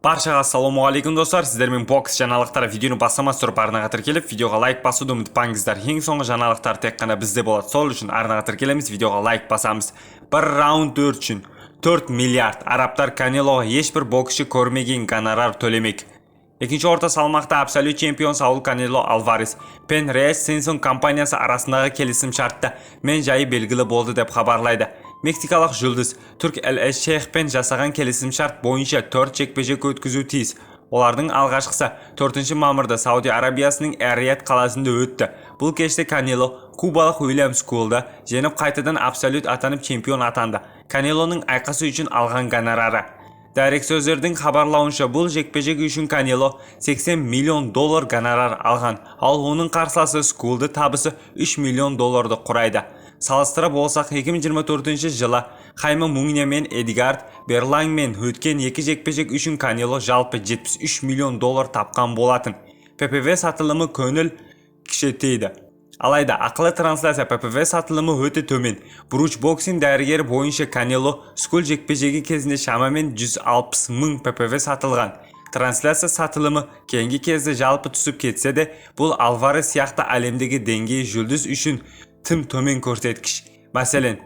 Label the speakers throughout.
Speaker 1: Баршаға ассалаумағалейкум достар, сіздермен бокс жаңалықтары видеоны бастамас тұрып арнаға тіркеліп, видеоға лайк басуды ұмытпаңыздар. Ең соңғы жаңалықтар тек қана бізде болады. Сол үшін арнаға тіркелеміз, видеоға лайк басамыз. Бір раунд үшін 4 миллиард. Арабтар Канелоға ешбір боксшы көрмеген гонорар төлемек. Екінші орта салмақта абсолют чемпион Саул Канело Альварес пен Рейс Сенсон компаниясы арасындағы келісім шартта мен жайы белгілі болды деп хабарлайды. Мексикалық жұлдыз Түрк Әл-Шейхпен жасаған келісім шарт бойынша 4 жекпе-жек өткізу тиіс. Олардың алғашқысы 4 мамырда Сауди Арабиясының Эр-Рияд қаласында өтті. Бұл кеште Канело кубалық Уильям Скулды жеңіп қайтадан абсолют атанып чемпион атанды. Канелоның айқасы үшін алған гонорары. Дәрекөздердің хабарлауынша бұл жекпе-жек үшін Канело $80 миллион гонорар алған, ал оның қарсыласы Скулды табысы $3 миллион құрайды. Салыстырып болсақ, 2024 жылы Хайме Мунья мен Эдгард Берлангмен өткен екі жекпе-жек үшін Канело жалпы $73 миллион тапқан болатын. ППВ сатылымы көңіл кішітейді. Алайда ақылы трансляция ППВ сатылымы өте төмен. Бруч боксинг дәрігері бойынша Канело Скул жекпе-жегі кезінде шамамен 160 мың ППВ сатылған. Трансляция сатылымы кейінгі кезде жалпы түсіп кетсе де, бұл Альварес сияқты әлемдегі деңгей жұлдыз үшін тым төмен көрсеткіш. Мәселен,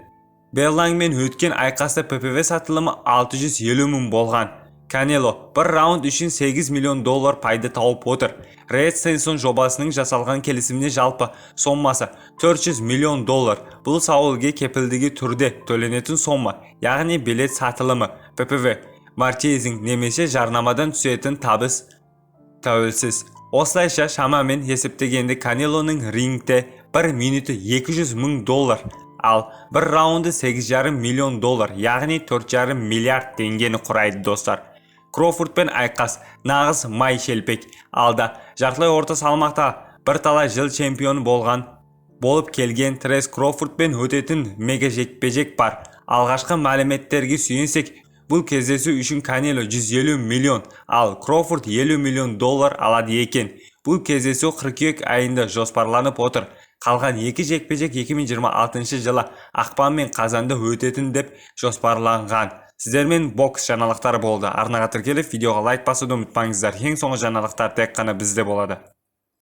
Speaker 1: Берлангмен өткен айқаста ППВ сатылымы 650 мың болған. Канело бір раунд үшін $8 миллион пайда тауып отыр. Рейс Сенсон жобасының жасалған келісіміне жалпы соммасы $400 миллион. Бұл Саулге кепілдігі түрде төленетін сомма, яғни билет сатылымы, ППВ, маркетинг немесе жарнамадан түсетін табыс тәуелсіз. Осылайша шамамен есептегенде Канелоның рингте 1 минуты $200 мың, ал бір раунды $8,5 миллион, яғни $4,5 миллиард теңгені құрайды достар. Кроуфордпен айқас нағыз май шелпек алда. Жартылай орта салмақта бір талай жыл чемпионы болып келген Трес Кроуфордпен өтетін мега жекпе-жек бар. Алғашқы мәліметтерге сүйенсек, бұл кездесу үшін Канело $150 миллион, ал Кроуфорд $50 миллион алады екен. Бұл кездесу қыркүйек айында жоспарланып отыр. Қалған екі жекпе-жек 2026 жылы ақпан мен қазанда өтетін деп жоспарланған. Сіздермен бокс жаңалықтары болды. Арнаға тіркеліп, видеоға лайк басуды ұмытпаңыздар. Ең соңғы жаңалықтар тек қана бізде болады.